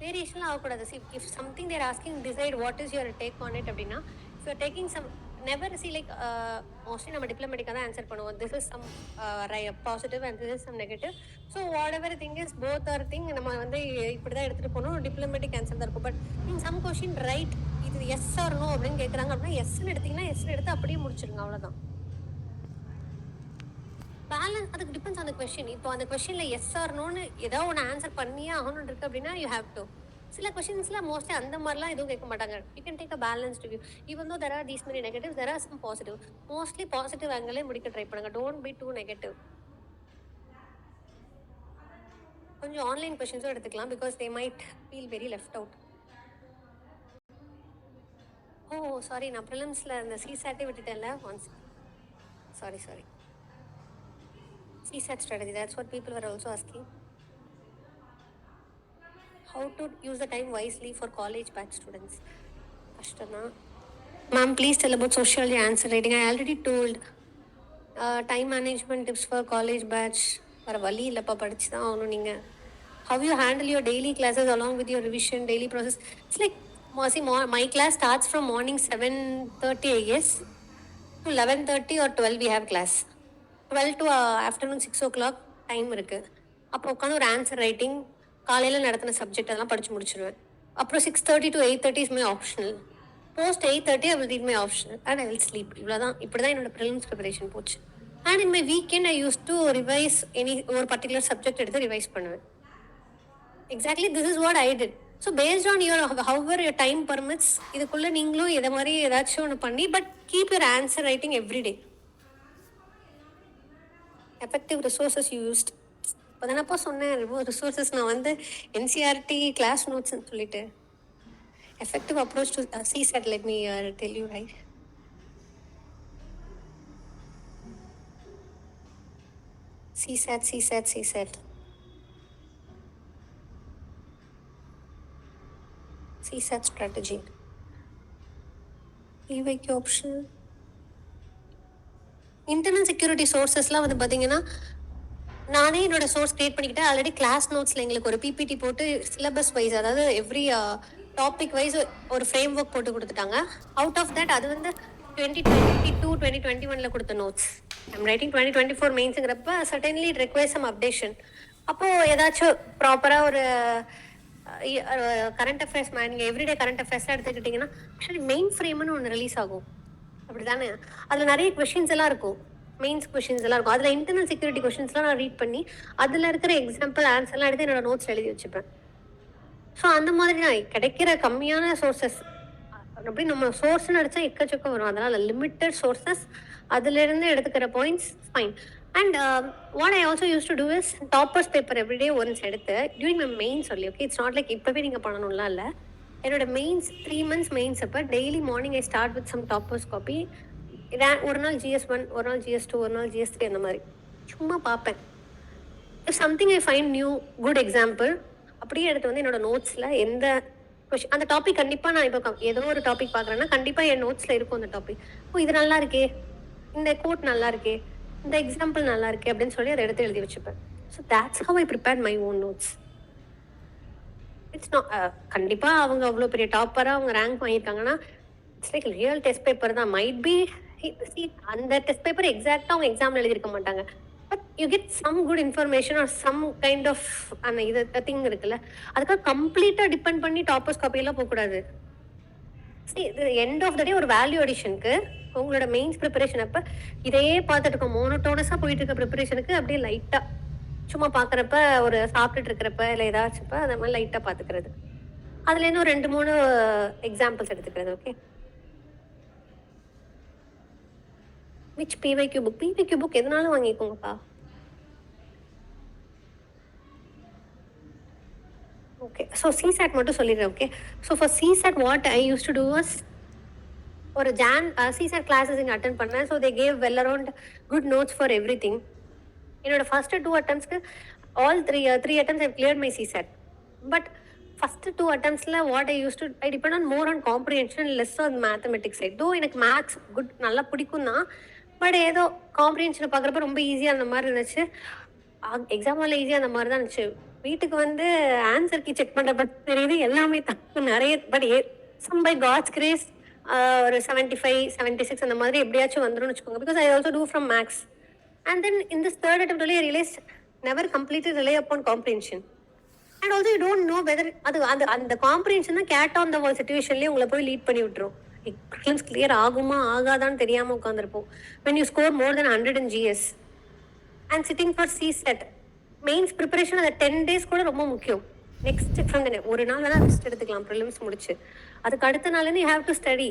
வேரியேஷன்லாம் ஆகக்கூடாது. See if something they're asking decide what is your take on it அப்படின்னா, if you taking some never see like mostly நம்ம டிப்ளமேட்டிக்காக தான் answer பண்ணுவோம். This is some positive and this is some negative. So whatever thing is both or thing நம்ம வந்து இப்படி தான் எடுத்துகிட்டு போகணும். டிப்ளமேட்டிக் ஆன்சர் தான் இருக்கும். பட் நீங்கள் சம் கொஷின் ரைட் இது எஸ் ஆர் நோ அப்படின்னு கேட்குறாங்க அப்படின்னா எஸ்ன்னு எடுத்தீங்கன்னா எஸ்ன்னு எடுத்து அப்படியே முடிச்சிருங்க, அவ்வளோதான். பேலன்ஸ் அதுக்கு டிபெண்ட்ஸ் அந்த கொஸ்டின். இப்போ அந்த கொஸ்டினில் எஸ் ஆர் நோன்னு ஏதோ ஒன்று ஆன்சர் பண்ணியே ஆகணும்னு இருக்கு அப்படின்னா யூ ஹேவ் டு. சில கொஸ்டின்ஸ்லாம் மோஸ்ட்லி அந்த மாதிரிலாம் எதுவும் கேட்க மாட்டாங்க. You can take a balanced view. Even though there are these many negative, there are some positive. Mostly positive ஆங்கிளே முடிக்க ட்ரை பண்ணுங்க. Don't be too negative. கொஞ்சம் ஆன்லைன் கொஸ்டின்ஸும் எடுத்துக்கலாம் because they might feel very left out. Oh sorry, நான் ப்ரிலிம்ஸில் இந்த சிசாட்டே விட்டுட்டேன்ல once. Sorry. CSAT strategy, that's what people were also asking. How to use the time wisely for college batch students. Ashtana. Ma'am, please tell about social answer writing. I already told. Time management tips for college batch. Varavali illappa padichu dhaan avunu neenga. How you handle your daily classes along with your revision, daily process. It's like, my class starts from morning 7:30 I guess to 11:30 or 12 we have class. 12 to afternoon 6 o'clock time இருக்குது. அப்போ உட்காந்து ஒரு answer writing காலையில் நடத்தின subject அதெல்லாம் படித்து முடிச்சிடுவேன். அப்புறம் 6:30 to 8:30 is my optional. Post 8:30 I will read my optional and I will sleep. இவ்வளோதான். இப்படி தான் என்னோட ப்ரிலிம்ஸ் ப்ரிப்பரேஷன் போச்சு. And in my weekend I used to revise ஒரு பர்டிகுலர் சப்ஜெக்ட் எடுத்து ரிவைஸ் பண்ணுவேன். Exactly this is what I did. So based on your hour your time permits இதுக்குள்ளே நீங்களும் இதை மாதிரி ஏதாச்சும் ஒன்று பண்ணி but keep your answer writing everyday. Effective resources used. இப்போ தானப்பா சொன்னேன் ரிசோர்ஸஸ் நான் வந்து என்சிஆர்டி கிளாஸ் நோட்ஸ்ன்னு சொல்லிட்டு. Effective approach to CSAT, let me tell you right. CSAT strategy. EYQ option. Internal security சோர்ஸஸ்லாம் வந்து பார்த்தீங்கன்னா நானே என்னோட சோர்ஸ் கிரியேட் பண்ணிக்கிட்டேன். ஆல்ரெடி கிளாஸ் நோட்ஸில் எங்களுக்கு ஒரு பிபிடி போட்டு சிலபஸ் வைஸ், அதாவது எவ்ரி டாபிக் வைஸ் ஒரு ஃப்ரேம் ஒர்க் போட்டு கொடுத்துட்டாங்க. அவுட் ஆஃப் தட் அது வந்து 2022 2021 கொடுத்த நோட்ஸ். ஐம் ரைட்டிங் 2024 மெயின்ஸுங்கிறப்ப certainly it requires some updation. அப்போது ஏதாச்சும் ப்ராப்பராக ஒரு கரண்ட் அஃபேர்ஸ் நீங்கள் எவ்ரிடே கரண்ட் அஃபேர்ஸ்லாம் எடுத்துக்கிட்டிங்கன்னா ஆக்சுவலி மெயின் ஃப்ரேம்னு ஒன்று ரிலீஸ் ஆகும். அப்படி தானே? அதில் நிறைய கொஷின்ஸ் எல்லாம் இருக்கும், மெயின்ஸ் கொஷின்ஸ் எல்லாம் இருக்கும். அதில் இன்டர்னல் செக்யூரிட்டி கொஷின்ஸ்லாம் நான் ரீட் பண்ணி அதில் இருக்கிற எக்ஸாம்பிள் ஆன்சர்லாம் எடுத்து என்னோட நோட்ஸ் எழுதி வச்சுப்பேன். ஸோ அந்த மாதிரி நான் கிடைக்கிற கம்மியான சோர்ஸஸ் அப்படி நம்ம சோர்ஸ்னு அடித்தா எக்கச்சக்கம் வரும். அதனால் லிமிட்டட் சோர்ஸஸ் அதிலிருந்து எடுத்துக்கிற points fine. And what I also use to do is toppers paper everyday once எடுத்து டியூரிங் மை மெயின் சொல்லி. ஓகே, இட்ஸ் நாட் லைக் இப்போவே நீங்கள் பண்ணணும்லாம் இல்லை. என்னோட மெயின்ஸ் 3 months மெயின்ஸ் அப்போ daily morning I start with some toppers copy. ஒரு நாள் GS1, ஒரு நாள் GS2, ஒரு நாள் GS3 அந்த மாதிரி சும்மா பார்ப்பேன். If something I find new good example அப்படியே எடுத்து வந்து என்னோட நோட்ஸில் எந்த கொஷின் அந்த டாபிக் கண்டிப்பாக நான் இப்போ ஏதோ ஒரு டாபிக் பார்க்குறேன்னா கண்டிப்பாக என் நோட்ஸில் இருக்கும் அந்த டாபிக். ஓ இது நல்லா இருக்கே, இந்த கோட் நல்லா இருக்கே, இந்த எக்ஸாம்பிள் நல்லா இருக்கே அப்படின்னு சொல்லி அதை எடுத்து எழுதி வச்சுப்பேன். So that's how I prepare my own notes. It's not கண்டிப்பாக அவங்க அவ்வளோ பெரிய டாப்பராக அவங்க ரேங்க் வாங்கியிருக்காங்கன்னா it's like real test paper தான். மைட் பி அந்த டெஸ்ட் பேப்பர் எக்ஸாக்டாக அவங்க எக்ஸாமில் எழுதியிருக்க மாட்டாங்க. But you get some good information or some kind of அந்த இது திங் இருக்குல்ல, அதுக்காக கம்ப்ளீட்டாக டிபெண்ட் பண்ணி டாப்பர்ஸ் காப்பியெல்லாம் போகக்கூடாது. எண்ட் ஆஃப் த டே ஒரு வேல்யூ அடிஷனுக்கு உங்களோட மெயின்ஸ் ப்ரிப்பரேஷன் அப்போ இதையே பார்த்துட்டு இருக்கோம். மோனோட்டோனஸாக போயிட்டு இருக்க ப்ரிப்பரேஷனுக்கு அப்படியே லைட்டாக சும்மா பார்க்குறப்ப ஒரு சாப்பிட்டுட்டு இருக்கிறப்ப இல்லை ஏதாச்சுப்ப அந்த மாதிரி லைட்டாக பார்த்துக்கிறது. அதுலேருந்து ஒரு 2-3 எக்ஸாம்பிள்ஸ் எடுத்துக்கிறது. ஓகே, விச் PYQ புக் எதனாலும் வாங்கிக்கோங்கப்பா. ஓகே, ஸோ CSAT மட்டும் சொல்லிடுறேன். Okay, so for CSAT what I used to do was ஒரு CSAT கிளாஸஸ் இங்கே அட்டன் பண்ணேன். So they gave well around good notes for everything. என்னோட first 2 attemptsக்கு ஆல் 3 attempts I've cleared my CSAT. But first 2 attemptsல what I used to I depend on more on comprehension, less on mathematics side. Though எனக்கு maths good நல்லா பிடிக்கும் தான், but ஏதோ காம்ப்ரிஹென்ஷனை பார்க்குறப்ப ரொம்ப ஈஸியாக அந்த மாதிரி இருந்துச்சு. எக்ஸாம் ஹாலில் ஈஸியாக அந்த மாதிரி தான் இருந்துச்சு. வீட்டுக்கு வந்து ஆன்சர் கீ செக் பண்ற பத்தி தெரியுது எல்லாமே தப்பு நிறைய. But some by God's grace ஒரு 75, 76 அந்த மாதிரி எப்படியாச்சும் வந்துரும்னு வச்சுக்கோங்க. Because I also do from maths. And then in this third attempt only I realized never completely rely upon comprehension. And also you don't know whether அது அந்த அந்த comprehension தான் கேட் ஆன் த வால் சுச்சுவேஷன்லேயே உங்களை போய் லீட் பண்ணி விட்டுரும். Prelims clear ஆகுமா ஆகாதான்னு தெரியாமல் உட்காந்துருப்போம். when you score more than 100 in GS and sitting for CSET mains preparation அந்த 10 days கூட ரொம்ப முக்கியம். நெக்ஸ்ட் ஃப்ரம் த ஒரு நாள் வேணால் ரெஸ்ட் எடுத்துக்கலாம் ப்ரிலிம்ஸ் முடிச்சு. அதுக்கு அடுத்த நாள்லேருந்து யூ ஹேவ் டு ஸ்டடி.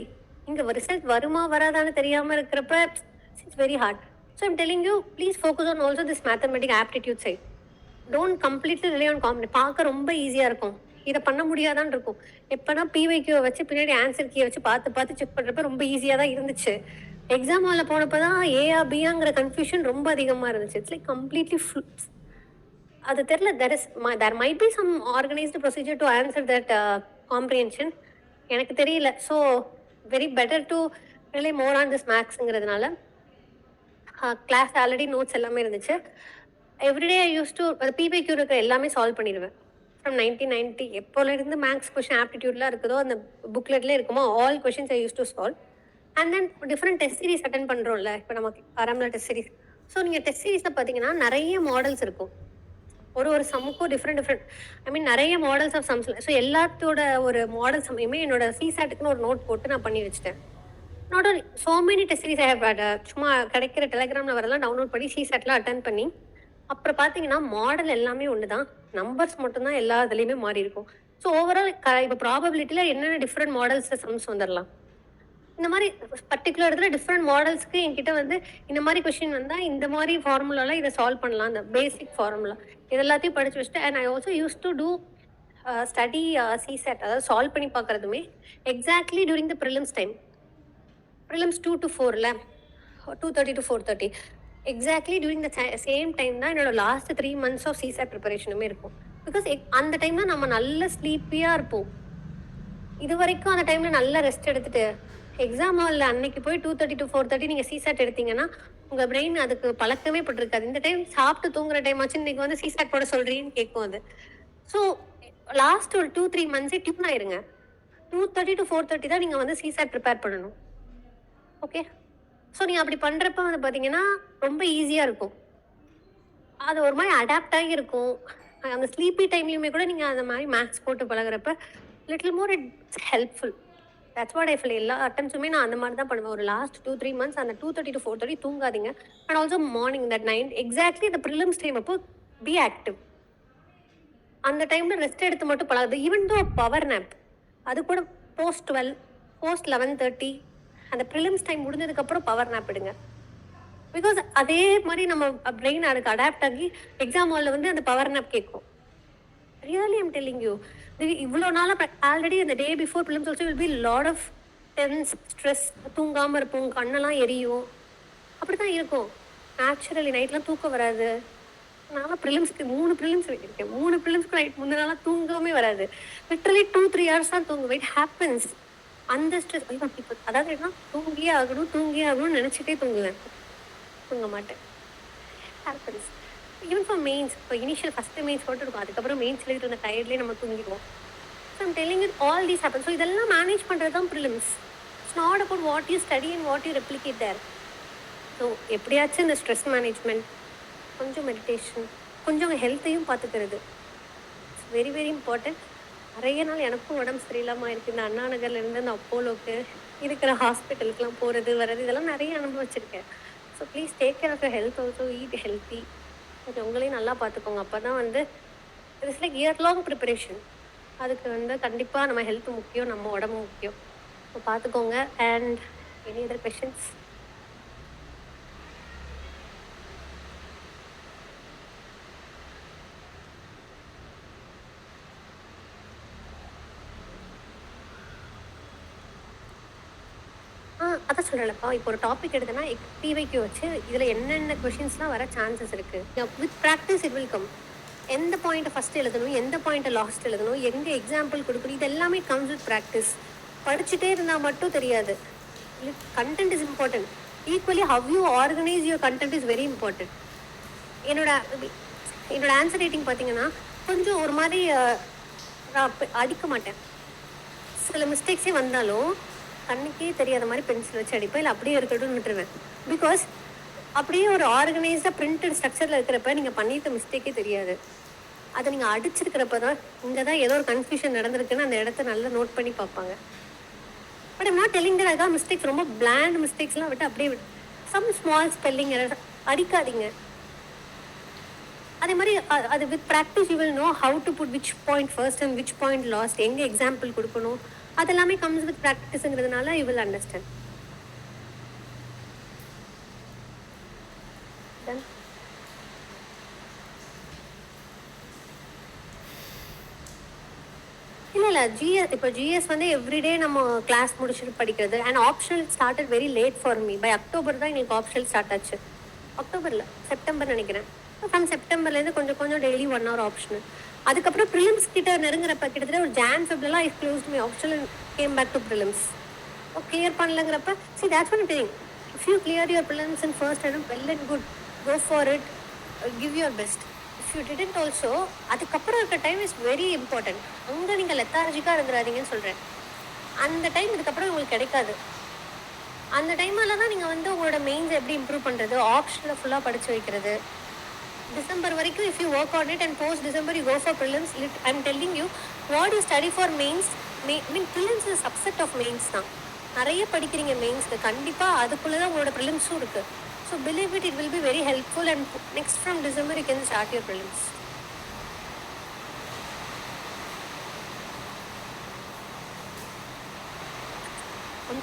இங்கே ரிசல்ட் வருமா வராதான்னு தெரியாமல் இருக்கிறப்ப it's very hard. So I'm telling you please focus on also this mathematic aptitude side. Don't completely rely on காம்படி. பார்க்க ரொம்ப ஈஸியாக இருக்கும், இதை பண்ண முடியாதான்னு இருக்கும். எப்போனா பிவைக்யூவை வச்சு பின்னாடி ஆன்சர் கீயை வச்சு பார்த்து பார்த்து செக் பண்ணுறப்ப ரொம்ப ஈஸியாக தான் இருந்துச்சு. எக்ஸாம் ஹாலில் போனப்போ தான் ஏஆ பியாங்கிற கன்ஃபியூஷன் ரொம்ப அதிகமாக இருந்துச்சு. இட்ஸ் லைக் கம்ப்ளீட்லி அது தெரியல. there might be some organized procedure to answer that comprehension. எனக்கு தெரியல. So very better to rely more on this மேக்ஸுங்கிறதுனால கிளாஸ் ஆல்ரெடி நோட்ஸ் எல்லாமே இருந்துச்சு. Everyday I used to PYQ இருக்கிற எல்லாமே சால்வ் பண்ணிடுவேன். ஃப்ரம் 1990 எப்போலேருந்து மேக்ஸ் கொஷின் ஆப்டிடியூட்லாம் இருக்குதோ அந்த புக்லெட்லேயே இருக்குமோ all questions I used to solve. And then different test series attend பண்ணுறோம்ல. இப்போ நமக்கு ஆரம்பல டெஸ்ட் சீரிஸ். ஸோ நீங்கள் டெஸ்ட் சீரிஸில் பார்த்தீங்கன்னா நிறைய மாடல்ஸ் இருக்கும். ஒரு சம்முக்கும் டிஃப்ரெண்ட் ஐ மீன் நிறைய மாடல்ஸ் ஆஃப் சம்ஸ். ஸோ எல்லாத்தோட ஒரு மாடல் சம்மையுமே என்னோட சிசாட்டுக்குன்னு ஒரு நோட் போட்டு நான் பண்ணி வச்சுட்டேன். Not only so many test series I have சும்மா கிடைக்கிற டெலிகிராமில் வரலாம் டவுன்லோட் பண்ணி சிசாட்லாம் அட்டன் பண்ணி. அப்புறம் பார்த்தீங்கன்னா மாடல் எல்லாமே ஒன்று தான், நம்பர்ஸ் மட்டும்தான் எல்லா இதுலேயுமே மாறி இருக்கும். ஸோ ஓவரால் இப்போ ப்ராபபிலிட்டியில் என்னென்ன டிஃப்ரெண்ட் மாடல்ஸ் சம்ஸ் வந்துடலாம். இந்த மாதிரி பர்டிகுலர் இடத்துல டிஃப்ரெண்ட் மாடல்ஸ்க்கு என்கிட்ட வந்து இந்த மாதிரி கொஷின் வந்தால் இந்த மாதிரி ஃபார்முலாவில் இதை சால்வ் பண்ணலாம். இந்த பேசிக் ஃபார்முலா இது எல்லாத்தையும் படிச்சு வச்சுட்டு. And I also use to do study CSAT, அதாவது சால்வ் பண்ணி பார்க்குறதுமே exactly during the prelims time. Prelims 2 to 4 2:30 to 4:30 exactly during the same time தான் என்னோட லாஸ்ட் 3 months ஆஃப் சிசெட் ப்ரிப்பரேஷனுமே இருக்கும். பிகாஸ் அந்த டைம் தான் நம்ம நல்ல ஸ்லீப்பியாக இருப்போம். இது வரைக்கும் அந்த டைமில் நல்லா ரெஸ்ட் எடுத்துட்டு எக்ஸாம் ஹாலில் அன்னைக்கு போய் 2:30 to 4:30 நீங்கள் சிசாட் எடுத்தீங்கன்னா உங்கள் பிரெயின் அதுக்கு பழக்கமே பட்டிருக்காது. இந்த டைம் சாப்பிட்டு தூங்குற டைம் ஆச்சு, இன்னைக்கு வந்து சிசாட் போட சொல்கிறீன்னு கேட்கும் அது. ஸோ லாஸ்ட் ஒரு 2-3 months டியூன் ஆயிருங்க. 2:30 to 4:30 தான் நீங்கள் வந்து சிசாட் ப்ரிப்பேர் பண்ணணும். ஓகே, ஸோ நீங்கள் அப்படி பண்ணுறப்ப வந்து பார்த்தீங்கன்னா ரொம்ப ஈஸியாக இருக்கும். அது ஒரு மாதிரி அடாப்ட் ஆகி இருக்கும். அந்த ஸ்லீப்பி டைம்லையுமே கூட நீங்கள் அந்த மாதிரி மேக்ஸ் போட்டு பழகிறப்ப little more it's helpful. That's what I feel. எல்லா அட்டம்ஸுமே நான் அந்த மாதிரி தான் பண்ணுவேன். ஒரு லாஸ்ட் 2-3 months அந்த 2:30 to 4:30 தூங்காதீங்க. And also morning that 9 exactly அந்த ப்ரிலிம்ஸ் டைம் அப்போ பி ஆக்டிவ். அந்த டைமில் ரெஸ்ட் எடுத்து மட்டும் பழகுது. ஈவன் தோ பவர் நேப் அது கூட post 12 post 11:30 அந்த ப்ரிலிம்ஸ் டைம் முடிஞ்சதுக்கப்புறம் பவர் நேப் எடுங்க. பிகாஸ் அதே மாதிரி நம்ம பிரெயின் அதுக்கு அடாப்ட் ஆகி எக்ஸாம் ஹாலில் வந்து அந்த பவர் நேப் கேட்கும். Really I'm telling you. இவ்வளோ நாளாக ஆல்ரெடி அந்த day before prelims also will be lot of tense stress. தூங்காமல் இருப்போம், கண்ணெல்லாம் எரியும், அப்படி தான் இருக்கும். நேச்சுரலி நைட்லாம் தூக்கம் வராது. நான் ப்ரிலிம்ஸ்க்கு 3 ப்ரிலிம்ஸ் இருக்கேன். 3 ப்ரிலிம்ஸ்க்கு நைட் முன்னாலாம் தூங்கவே வராது. லிட்டரலி 2-3 hours தான் தூங்குவேன். It happens. அந்த ஸ்ட்ரெஸ் இப்போ அதாவது என்ன தூங்கியே ஆகணும்னு நினச்சிட்டே தூங்குவேன், தூங்க மாட்டேன். ஹேப்பன்ஸ். Even for mains. இப்போ இனிஷியல் ஃபஸ்ட்டு மெயின்ஸ் போட்டு இருக்கும், அதுக்கப்புறம் மெயின்ஸ் எழுதிட்டு இருந்த டயர்ட்லேயே நம்ம தூங்கிடுவோம். So I'm telling it all these happen. ஸோ இதெல்லாம் மேனேஜ் பண்ணுறது தான் prelims. It's not about what you study and what you replicate there. So எப்படியாச்சும் இந்த ஸ்ட்ரெஸ் மேனேஜ்மெண்ட், கொஞ்சம் மெடிடேஷன், கொஞ்சம் ஹெல்த்தையும் பார்த்துக்கிறது இட்ஸ் வெரி வெரி இம்பார்ட்டன்ட். நிறைய நாள் எனக்கும் உடம்பு சரியில்லாமல் இருக்குது. இந்த அண்ணா நகர்லேருந்து அந்த அப்போலோக்கு இருக்கிற ஹாஸ்பிட்டலுக்குலாம் போகிறது வர்றது இதெல்லாம் நிறைய அனுபவிச்சிருக்கேன். So please take care of your health also. Eat healthy. கொஞ்சம் உங்களையும் நல்லா பார்த்துக்கோங்க. அப்போ தான் வந்து it's like year long preparation. அதுக்கு வந்து கண்டிப்பாக நம்ம ஹெல்த் முக்கியம், நம்ம உடம்பு முக்கியம். ஸோ பார்த்துக்கோங்க. And any other questions? அதான் சொல்கிறேன்ப்பா. இப்போ ஒரு டாபிக் எடுத்தேன்னா பிவைக்கு வச்சு இதில் என்னென்ன கொஷின்ஸ்லாம் வர சான்சஸ் இருக்குது. With practice it will come. எந்த பாயிண்ட்டை ஃபஸ்ட் எழுதணும், எந்த பாயிண்ட்டை லாஸ்ட் எழுதணும், எங்கே எக்ஸாம்பிள் கொடுக்கணும், இது எல்லாமே கம்ஸ் வித் ப்ராக்டிஸ். படிச்சுட்டே இருந்தால் மட்டும் தெரியாது. Content is important. Equally how you organise your content is very important. என்னோட ஆன்சர் ரைட்டிங் பார்த்தீங்கன்னா கொஞ்சம் ஒரு மாதிரி நான் அடிக்க மாட்டேன். சில மிஸ்டேக்ஸே வந்தாலும் கண்ணுக்கே தெரியாத மாதிரி பென்சில் வச்சு அடிப்பேன், இல்லை அப்படியே இருக்கட்டும்னு விட்டுருவேன். பிகாஸ் அப்படியே ஒரு ஆர்கனைஸ்டாக பிரிண்டட் ஸ்ட்ரக்சரில் இருக்கிறப்ப நீங்கள் பண்ணியிருக்க மிஸ்டேக்கே தெரியாது. அதை நீங்கள் அடிச்சிருக்கிறப்ப தான் இங்கே தான் ஏதோ ஒரு கன்ஃபியூஷன் நடந்திருக்குன்னு அந்த இடத்த நல்லா நோட் பண்ணி பார்ப்பாங்க. But I'm not telling that அதுக்காக மிஸ்டேக்ஸ், ரொம்ப பிளாண்ட் மிஸ்டேக்ஸ்லாம் விட்டு அப்படியே சம் ஸ்மால் ஸ்பெல்லிங் அடிக்காதீங்க. அதே மாதிரி அது with practice you will know how to put which point first and which point last, எங்கே எக்ஸாம்பிள் கொடுக்கணும், அதெல்லாமே கம்ஸ் வித் ப்ராக்டிஸுங்கிறதுனால யூ வில் அண்டர்ஸ்டாண்ட். இல்லை இப்போ ஜிஎஸ் வந்து எவ்ரிடே நம்ம கிளாஸ் முடிச்சுட்டு படிக்கிறது. And optional started very late for me. By October தான் எங்களுக்கு ஆப்ஷனல் ஸ்டார்ட் ஆச்சு. அக்டோபரில், செப்டம்பர் நினைக்கிறேன். ஃப்ரம் செப்டம்பர்லேருந்து கொஞ்சம் கொஞ்சம் டெய்லி 1 hour ஆப்ஷனல். அதுக்கப்புறம் ப்ரிலிம்ஸ் கிட்ட நெருங்குறப்ப கிட்டத்தட்ட ஒரு ஜான் ஃபெப்ரவரிலாம் I closed me optional came back to prelims. Clear பண்ணலங்கிறப்ப see that's one thing. If you clear your prelims in first and well and good, go for it, give your best. If you didn't also, அதுக்கப்புறம் இருக்க time is very important. அங்கே நீங்கள் லெத்தார்ஜிக்காக இருந்துடாதீங்கன்னு சொல்கிறேன். அந்த time இதுக்கப்புறம் உங்களுக்கு கிடைக்காது. அந்த டைமில் தான் நீங்கள் வந்து உங்களோட மெயின்ஸ் எப்படி இம்ப்ரூவ் பண்ணுறது, ஆப்ஷனில் ஃபுல்லாக படித்து வைக்கிறது. டிசம்பர் வரைக்கும் if you work on it and post December you go for prelims. I am telling you what you study for mains. Mean prelims is subset of mains தான். நிறைய படிக்கிறீங்க மெயின்ஸ்க்கு, கண்டிப்பாக அதுக்குள்ளே தான் உங்களோட ப்ரிலிம்ஸும் இருக்குது. So believe it, it will be very helpful. And next from December you can start your prelims.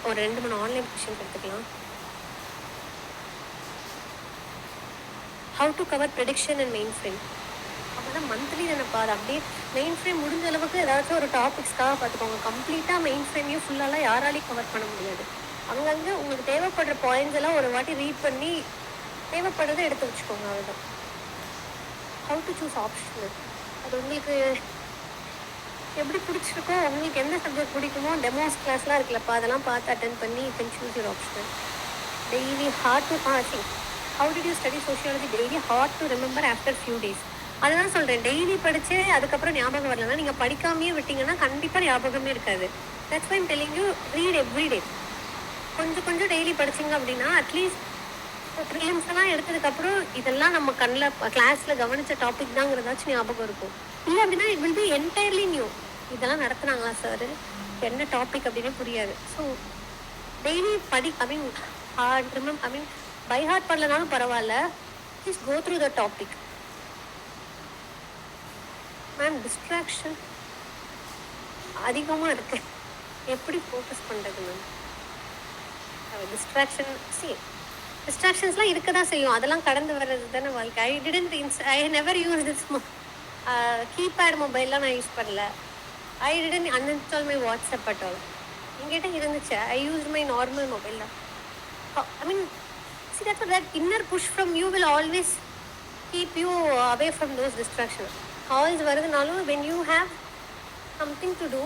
ஒரு 2-3 online question எடுத்துக்கலாம். How to cover prediction and main frame. அப்போ தான் மந்த்லி தானேப்பா, அது அப்படியே மெயின் ஃப்ரேம் முடிஞ்ச அளவுக்கு ஏதாச்சும் ஒரு டாபிக்ஸ்க்காக பார்த்துக்கோங்க. கம்ப்ளீட்டாக மெயின் ஃப்ரேமையும் ஃபுல்லாலாம் யாராலையும் கவர் பண்ண முடியாது. அங்கங்கே உங்களுக்கு தேவைப்படுற பாயிண்ட்ஸ் எல்லாம் ஒரு வாட்டி ரீட் பண்ணி தேவைப்படுறதை எடுத்து வச்சுக்கோங்க, அதுதான். ஹவு டு சூஸ் ஆப்ஷனல், அது உங்களுக்கு எப்படி பிடிச்சிருக்கோ, உங்களுக்கு எந்த சப்ஜெக்ட் பிடிக்குமோ, டெமோஸ் கிளாஸ்லாம் இருக்குல்லப்பா, அதெல்லாம் பார்த்து அட்டென்ட் பண்ணி you can choose your optional. Daily hard to think. How did you study sociology daily hard to remember after few days. அதுதான் சொல்கிறேன், டெய்லி படித்து அதுக்கப்புறம் ஞாபகம் வரலன்னா நீங்கள் படிக்காமையே விட்டீங்கன்னா கண்டிப்பாக ஞாபகமே இருக்காது. That's why I'm telling you read every day. கொஞ்சம் கொஞ்சம் டெய்லி படிச்சிங்க அப்படின்னா அட்லீஸ்ட் ப்ரிலிம்ஸ் எல்லாம் எடுத்ததுக்கப்புறம் இதெல்லாம் நம்ம கண்ணில் கிளாஸில் கவனித்த டாபிக் தாங்கிறதாச்சும் ஞாபகம் இருக்கும். இல்லை அப்படின்னா it will be entirely new. இதெல்லாம் நடத்துனாங்களா சார், என்ன டாபிக் அப்படின்னு புரியாது. ஸோ டெய்லி பை ஹார்ட் பண்ணலனாலும் பரவாயில்ல, please go through the topic. Ma'am distraction அதிகமாக இருக்கு, எப்படி ஃபோக்கஸ் பண்ணுறது மேம்? டிஸ்ட்ராக்ஷன்ஸ்லாம் இருக்க தான் செய்யும், அதெல்லாம் கடந்து வர்றது தானே வாழ்க்கை. I never use this keypad மொபைல்லாம் நான் யூஸ் பண்ணல. I didn't uninstall my WhatsApp at all. என்கிட்ட இருந்துச்சு, I use my normal mobile தான். I mean see that inner push from you will always keep you away from those distractions. Calls வருதுனாலும் when you have something to do,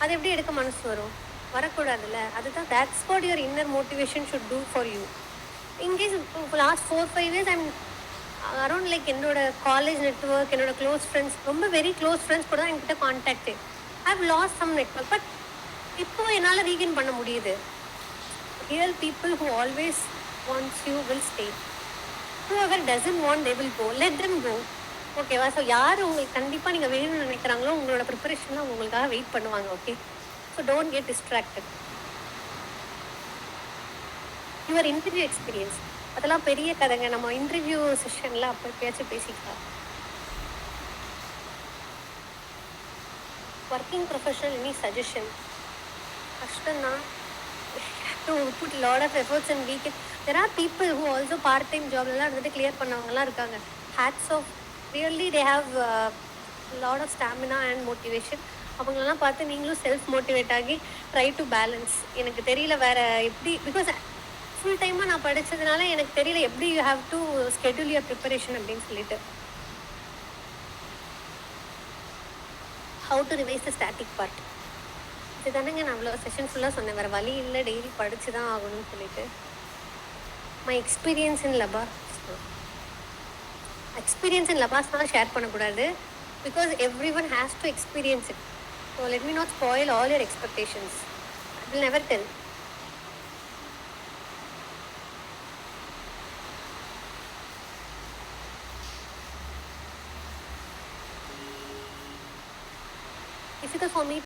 அது எப்படி எடுக்க மனசு வரும்? வரக்கூடாதுல்ல. அதுதான் that's what your inner motivation should do for you. In case last 4-5 years I'm around like என்னோட college network, என்னோட close friends, ரொம்ப very close friends கூட தான் என்கிட்ட contact. I have lost some network, but இப்போ என்னால் ரீகெயின் பண்ண முடியுது. Real people who always wants you will stay. Whoever doesn't want they will go. Let them go. ஓகேவா? ஸோ யார் உங்களுக்கு கண்டிப்பாக நீங்கள் வேணும்னு நினைக்கிறாங்களோ உங்களோட ப்ரிப்பரேஷன்லாம் உங்களுக்காக வெயிட் பண்ணுவாங்க. Okay, so don't get distracted. Your interview experience, அதெல்லாம் பெரிய கதைங்க. நம்ம இன்டர்வியூ செஷனில் அப்போ எப்பயாச்சும் பேசிக்கலாம். Working professional any suggestion? கஷ்டம்தான். to put a lot of efforts and weekend. There are people who also part-time job எல்லாம் இருந்துட்டு கிளியர் பண்ணவங்கலாம் இருக்காங்க. Hats off. Really they have lot of stamina and motivation. அவங்களெல்லாம் பார்த்து நீங்களும் செல்ஃப் மோட்டிவேட் ஆகி try to balance. எனக்கு தெரியல வேறு எப்படி, பிகாஸ் ஃபுல் டைமாக நான் படித்ததுனால எனக்கு தெரியல எப்படி you have to schedule your preparation அப்படின்னு சொல்லிட்டு. How to revise the static part. இது தானேங்க நான் அவ்வளோ செஷன் ஃபுல்லாக சொன்னேன், வேறு வழி இல்லை, டெய்லி படித்து தான் ஆகணும்னு சொல்லிட்டு. மை எக்ஸ்பீரியன்ஸ் இன் லபாஸ் ஷேர் பண்ணக்கூடாது. because everyone has to experience it. So let me not spoil all your expectations. I will never tell. Difficult for me